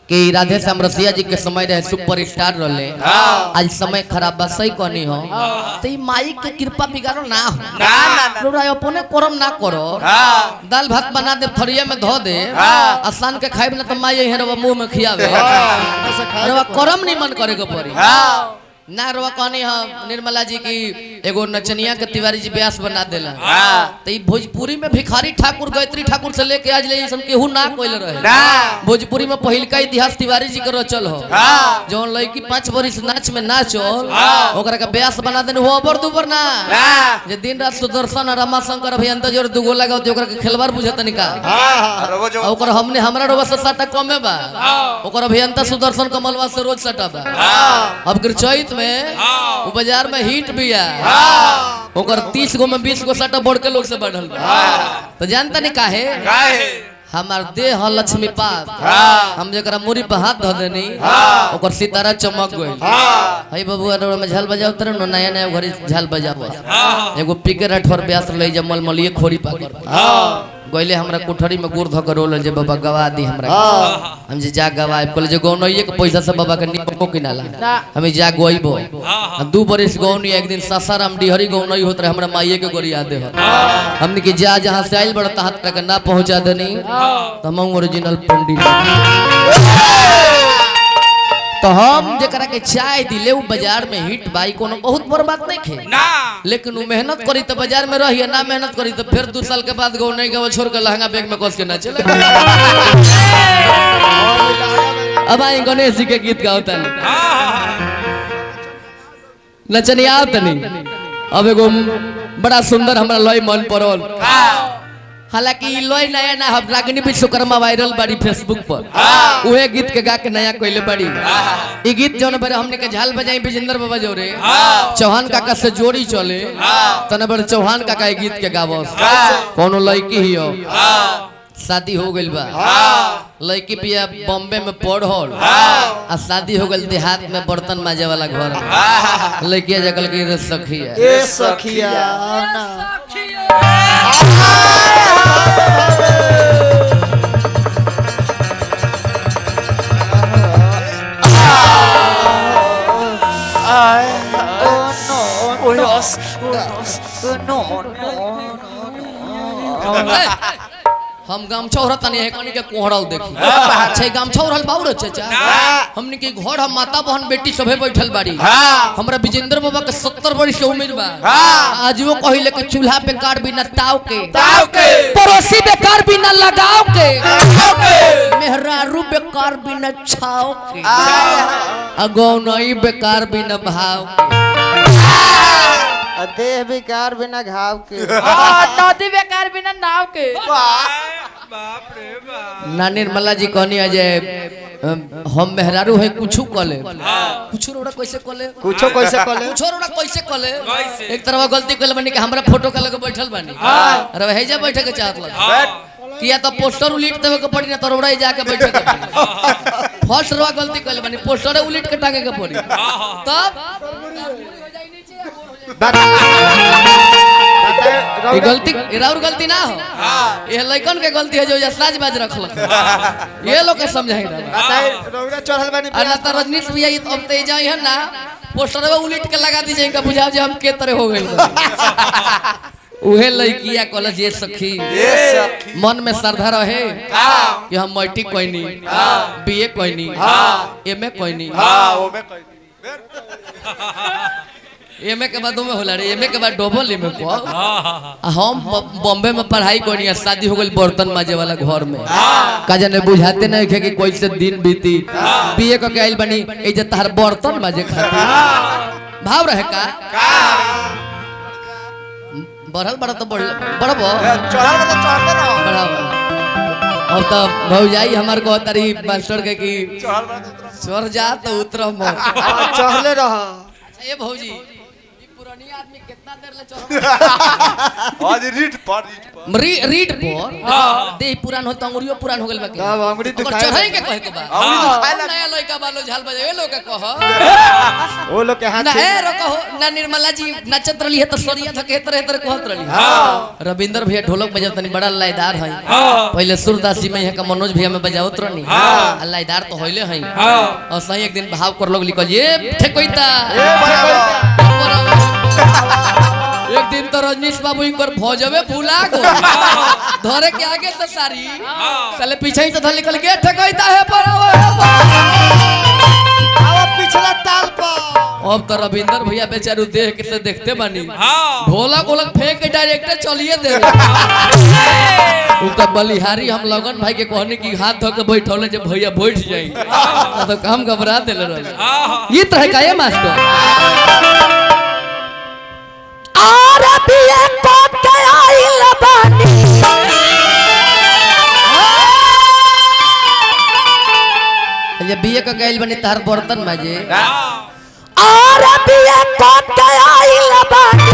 कि राधे श्याम रसिया जी के समय रहे सुपर स्टार रहे आज समय खराब बा सही कहनी हो तो माई के कृपा बिगाड़ो ना हो ना अपने करम ना करो दाल भात बना दे थरिया में धो दे आसान के खाए ना तो माई हेरवा मुंह में खियावे करम नहीं मन करे को पड़ी ना रवा कहनी है निर्मला जी की एगो नचनिया के तिवारी जी व्यास बना देला तो भोजपुरी में भिखारी ठाकुर गायत्री ठाकुर से लेके आज ले केहू ना कोइल रहे भोजपुरी में पहिलका इतिहास तिवारी जी के रचल हो जौन लड़की 5 बरिस नाच में नाचल ओकरा के व्यास बना देने हो अबर दुबर ना जे दिन रात सुदर्शन रमा शंकर अभियंता जोर दुगो लगाओ तो ओकरा के खेलवार बुझत निका ओकर हमने हमरा रोवा से साटा कमे बा ओकर अभियंता सुदर्शन कमलवा से रोज सटा बा अब चैत में वो बाजार में हिट भी है ओकर 30 गो में 20 गो सटा बढ़ के लोग से बढ़ल तो जानता नहीं काहे हमार देह लक्ष्मी पात हम जरा मुरी पे हाथ धो देनी ओकर सितारा चमक गई हई बबुआ में झाल बजाओ तर नया नया घरी झाल बजाबो एगो पीके राठौर ब्यास ले जा मलमलिए खोरी पाकर गइले हमरा कोठरी में गुड़ धक रोल जे बाबा गवा दी हमरा हम जे जा गवाए कहले जे गौनइए के पैसा से बाबा के निको किनाला हम जा गइबो 2 बरिस गौनी एक दिन सासाराम डिहरी गौनई होत रहे हमरा माईए के गोरी याद है हमने के जा जहां से आइल बड़ तहां तक ना पहुंचा देनी तो हम ओरिजिनल पंडित तो हम जरा के चाय दिले उ बाजार में हिट बाई कोनो बहुत बड़ बात नहीं खे ना लेकिन उ मेहनत करी तो बाजार में रही ना मेहनत करी तो फिर 2 साल के बाद गौ नहीं गवल छोड़ के लहंगा बैग में कस के ना चले अब आई गणेश जी के गीत गाओ तनी नचनिया तनी अब एगो बड़ा सुंदर हमरा लय मन पड़ल हालांकि लोई नया ना हम रागिनी विश्वकर्मा वायरल बाड़ी फेसबुक पर उहे गीत के गा के नया कोइले बाड़ी ई गीत जौन बारे हमने के झाल बजाई विजेंद्र बाबा जोरे चौहान काका से जोड़ी चले तने बड़े चौहान काका ई गीत के गावस कोनो लड़की ही हो शादी हो गइल बा लड़की बिया बॉम्बे में पढ़ल आ शादी हो गइल देहात में बर्तन माजे वाला घर लड़किया जगल के सखिया ए सखिया ना हम गामछा औरत नहीं है कनी के कोहड़ाल देखी छै गामछा औरल बाउर चाचा हमनी के घर हम माता बहन बेटी सभे बैठल बाड़ी हमरा विजेंद्र बाबा के 70 वर्ष के उम्र बा आज वो कहिले के चूल्हा पे कार बिना ताव के पड़ोसी बेकार बिना लगाव के मेहरारू बेकार बिना छाव के अगौनई बेकार बिना भाव के देह बेकार बिना घाव के नदी बेकार बिना नाव के बाप रे बाप ना निर्मला जी कहनी है जे हम मेहरारू है कुछ कले कुछ रोड़ा कैसे कले कुछो कैसे कले कुछ रोड़ा कैसे कले एक तरफ गलती कले बनी कि हमरा फोटो कले के बैठल बानी अरे हेजा बैठे के चाहत लग किया तो पोस्टर उलीट देवे के पड़ी ना तो रोड़ा जाके बैठे के फर्स्ट रोवा गलती कले बनी पोस्टर उलीट के टांगे के पड़ी तब ये गलती और गलती ना हो ये लइकन के गलती है जो साज बाज रखल ये लोग के समझाई रौरा चढ़ल बानी अल्लाह त रजनीश भैया अब ते जाई है ना पोस्टरवा उलट के लगा दी जाए इनका बुझाव जे हम के तरह हो गइल उहे लइकिया कॉलेज ये सखी मन में श्रद्धा रहे कि हम मैट्रिक कोइनी बीए कोइनी एमए कोइनी ओमे कोइनी एमए के बाद में होला रे एमए के बाद डबल एमए को हम बॉम्बे में पढ़ाई कोनी शादी हो गई बर्तन माजे वाला घर में का जाने बुझाते नहीं कि कैसे दिन बीती बीए को के आइल बनी ए जे तहर बर्तन माजे खाती भाव रहे का बढ़ल बड़ा तो बढ़बो चढ़ल तो चढ़ते रहो बढ़ाओ अब तो भौजाई हमार को तारी मास्टर के की चढ़ जा तो उतरम चढ़ले रह ये भौजी पुरानी आदमी के कितना देर ले चढ़ो आज रीड पर रीड पर देह पुरान हो त अंगुरियो पुरान हो गेल बा के अब अंगुरी दिखाए चढ़ाई के कहे के बा अंगुरी दिखाए ला नया लइका बालो झाल बजावे लोग के कह वो लोग के हाथ ना ए रको ना निर्मला जी नचत रही है तो सोनिया धके तरह तरह कहत रही रविंदर भैया ढोलक बजावत नहीं बड़ा लयदार है पहले सुरदास जी में यहाँ का मनोज भैया में बजावत रहनी लयदार तो होइले है और सही एक दिन भाव कर लोग लिखल ये ठेकोइता एक दिन तो रजनीश बाबू इनकर भोजवे भूला गो धरे के आगे तो सारी पहले पीछे ही तो धर निकल के ठेकोइता है पर पिछला ताल पर अब तो रविंदर भैया बेचारू देख के तो देखते बानी ढोलक ओलक फेंक के डायरेक्टर चलिए दे उनका बलिहारी हम लगन भाई के कहने की हाथ धो के बैठौले जब भैया बैठ जाई तो काम घबरा देले रहे ये तरह का ये मास्टर आरबिया को के आइल बानी ये बीए का गैल बनी तार बर्तन माजे आरबिया को के आइल बानी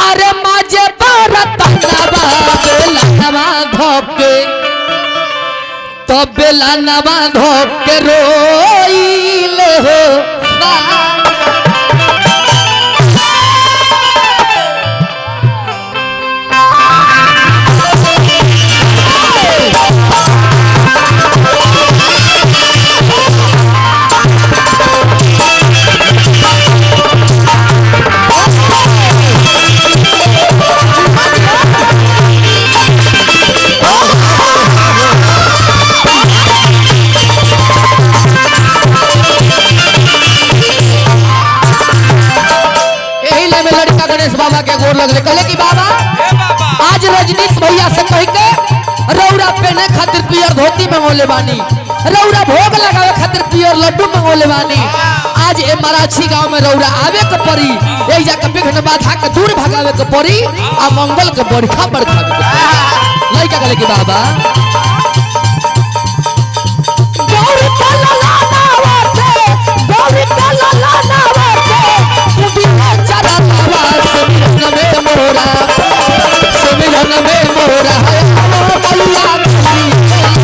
अरे माजे बर्तन बेला धोके तो बेला नवा धोके रोइले हो बाबा के गोर लगले कहले कि बाबा आज रजनीश भैया से कह के रौरा पहने खातिर पियर धोती मंगोले बानी रौरा भोग लगावे खातिर पियर लड्डू मंगोले बानी आज ए मराठी गांव में रौरा आवे के पड़ी ए जाके विघ्न बाधा के दूर भगावे के पड़ी आ मंगल के बरखा बरखा के लइका कहले कि बाबा गौरी का ललाना वाते गौरी का ललाना वाते तू चला सिमरन में मोरा सिमरन में मोरा है बलुआ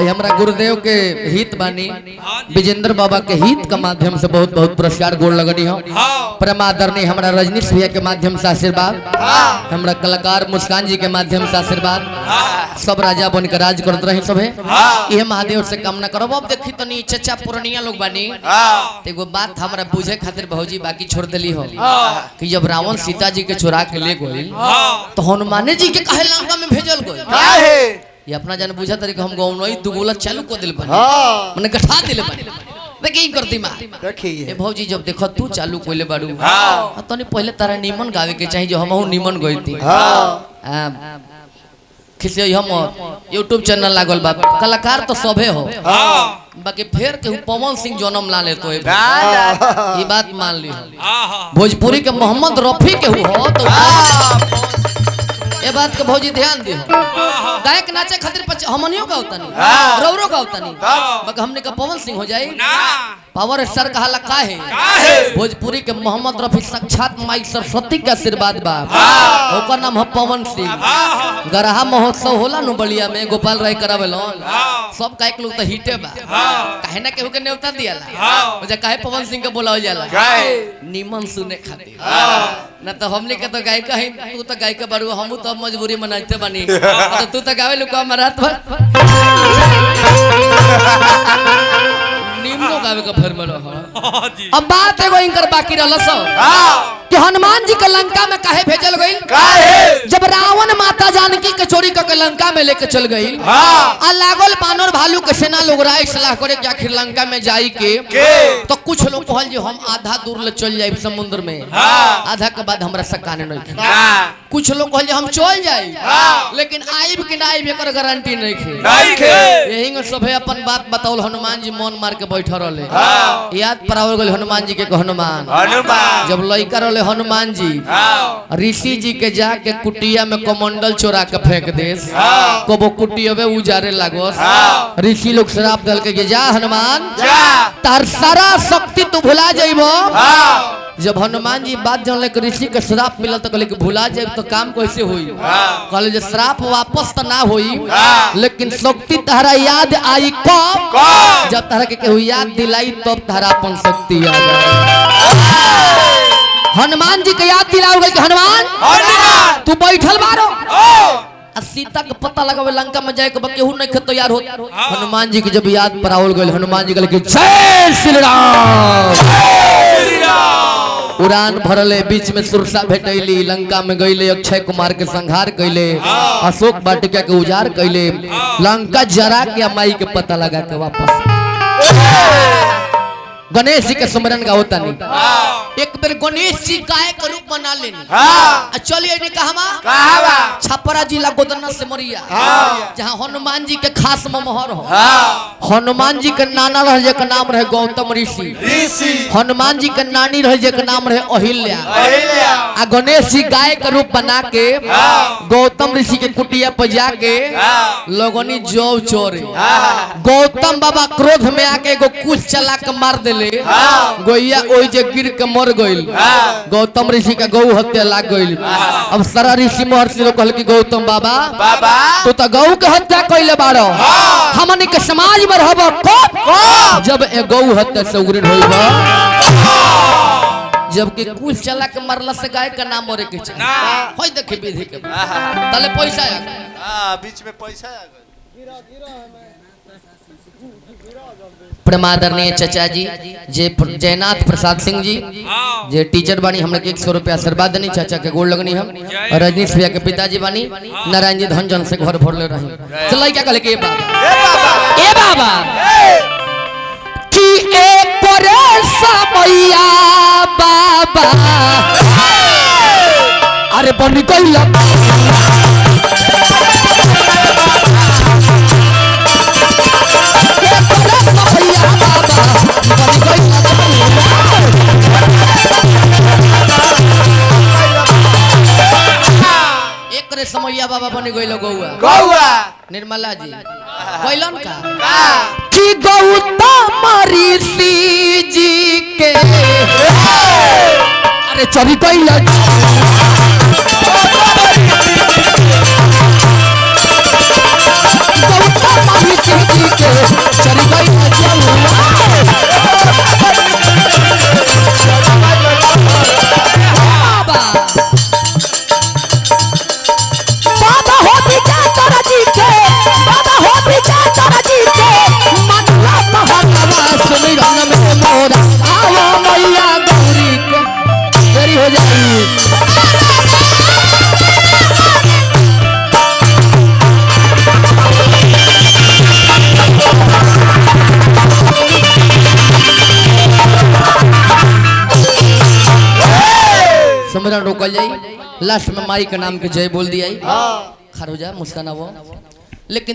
हमरा गुरुदेव के हित बानी विजेंद्र बाबा के हित के माध्यम से बहुत बहुत पुरस्कार गोड़ लगनी हो परमादरणीय हमरा रजनीश भैया के माध्यम से आशीर्वाद हमरा कलाकार मुस्कान जी के माध्यम से आशीर्वाद सब राजा बन के राज करत रही सब ये महादेव से कामना करब। अब देखी तनी चचा पुरनिया लोग बानी एगो बात हमरा बुझे खातिर भौजी बाकी छोड़ देली हो कि जब रावण सीता जी के चुरा के ले गइल तो हनुमान जी के काहे लंका में भेजल गइल काहे ये अपना जान बुझा तरीका हम गाँव नहीं दुगोला चालू कर दिल बनी मैंने गठा दिले बनी देखे ही करती माँ देखिए भौजी जब देखो तू चालू कोइले बाड़ू तो नहीं पहले तारा नीमन गावे के चाहिए जो हम नीमन गई थी खिसे हम यूट्यूब चैनल लागल बा कलाकार तो सबे हो बाकी फिर के पवन सिंह जन्म ला ले तो ये बात मान ली भोजपुरी के मोहम्मद रफी के हो तो ये बात के भौजी ध्यान दियो गायक नाचे खातिर हमनियो का होता नहीं रौरो का होता नहीं मगर हमने का पवन सिंह हो जाए पावर स्टार कहाला काहे भोजपुरी के मोहम्मद रफी साक्षात माई सरस्वती के आशीर्वाद बा ओकर नाम है पवन सिंह गरहा महोत्सव होला नु बलिया में गोपाल राय करावेलन सब गायक लोग तो हिटे बा काहे ना केहू के न्योता दियाला ओजा काहे पवन सिंह के बुलावल जाला निमन सुने खातिर ना तो हमने के तो गायक है तू तो गायक बारू हमहू तो मजबूरी मनाते बनी तो तू तो गावे लुका रात भर निम्नो गावे का फिर में रहो अब बात एगो इनकर बाकी रहल सो कि हनुमान जी के लंका में काहे भेजल गइल जब रावण माता जानकी के चोरी करके लंका में लेके चल गइल आ लागल बानर भालू के सेना लोग राय सलाह करे कि आखिर लंका में जाई के तो कुछ लोग कहल जे हम आधा दूर ले चल जाई समुद्र में आधा के बाद हमरा सकाने नहीं कुछ लोग कहल जे हम चल जाई लेकिन आइब कि ना आइब एकर गारंटी नहीं खे यही में सभे अपन बात बताओल हनुमान जी मन मार के बैठ रहले याद परावल गइल हनुमान जी के हनुमान जब लइका रहले हनुमान जी ऋषि जी के जाके कुटिया में कमंडल चोरा के फेंक देस कबो कुटियबे उजारे लागोस ऋषि लोग श्राप दल के जा हनुमान तार सारा शक्ति तू भुला जाइबो जब हनुमान जी बात जानले कि ऋषि के श्राप मिलल तो कहले कि भुला जाए तो काम कैसे होई कहले जे श्राप वापस तो ना होई लेकिन शक्ति तहरा याद आई कब जब तहरा के केहू याद दिलाई तब तहरा अपन शक्ति आ जाए हनुमान जी के याद दिलाओ गई कि हनुमान तू बैठल बारो सीता के पता लगावे लंका में जाए के केहू नहीं खे तैयार हो हनुमान जी के जब याद परावल गइल हनुमान जी कहले कि जय श्री राम उड़ान भरले बीच में सुरसा भेटैली लंका में गईले अक्षय कुमार के संहार कैले अशोक वाटिका के उजाड़ कैले लंका जरा के माई के पता लगा के वापस गणेश जी के स्मरण का होता नहीं एक बार गणेश जी गाय का रूप बना लेनी चलिए नहीं कहा छपरा जिला गोदना से मरिया जहाँ हनुमान जी के खास ममहर हो हनुमान जी के नाना रह जे के नाम रहे गौतम ऋषि हनुमान जी के नानी रह जे के नाम रहे अहिल्या आ गणेश जी गाय का रूप बना के गौतम ऋषि के कुटिया पर जाके लोगनी जौ चोरे गौतम बाबा क्रोध में आके एगो कुछ चला के मार दे गोइया ओइ जे गिर के मर गइल गौतम ऋषि का गौ हत्या लाग गइल अब सारा ऋषि महर्षि लोग कहल कि गौतम बाबा तू तो गौ के हत्या कइले बाड़ो हमनी के समाज में रहबो कब जब ए गौ हत्या से उग्र होइबो जबकि कुछ चला के मरला से गाय का नाम मरे के चाहिए होय देखे विधि के तले पैसा आ बीच में पैसा आ गइल प्रमादरणीय चाचा जी जे जयनाथ प्रसाद सिंह जी जे टीचर बानी हमने के 100 रुपया आशीर्वाद देनी चाचा के गोड़ लगनी हम रजनीश भैया के पिताजी बानी नारायण जी धन जन से घर भरले रही चल क्या कहले के ए बाबा कि एक परे समैया बाबा अरे बन गइल समैया बाबा बनी गइल गौआ निर्मला जी गइलन का कि गौतम ऋषि जी के अरे चली गइल गौतम ऋषि जी के चली गइल समरण रोकल जाई लास्ट में माई के नाम के जय बोल दिया खा हो जा मुस्काना वो लेकिन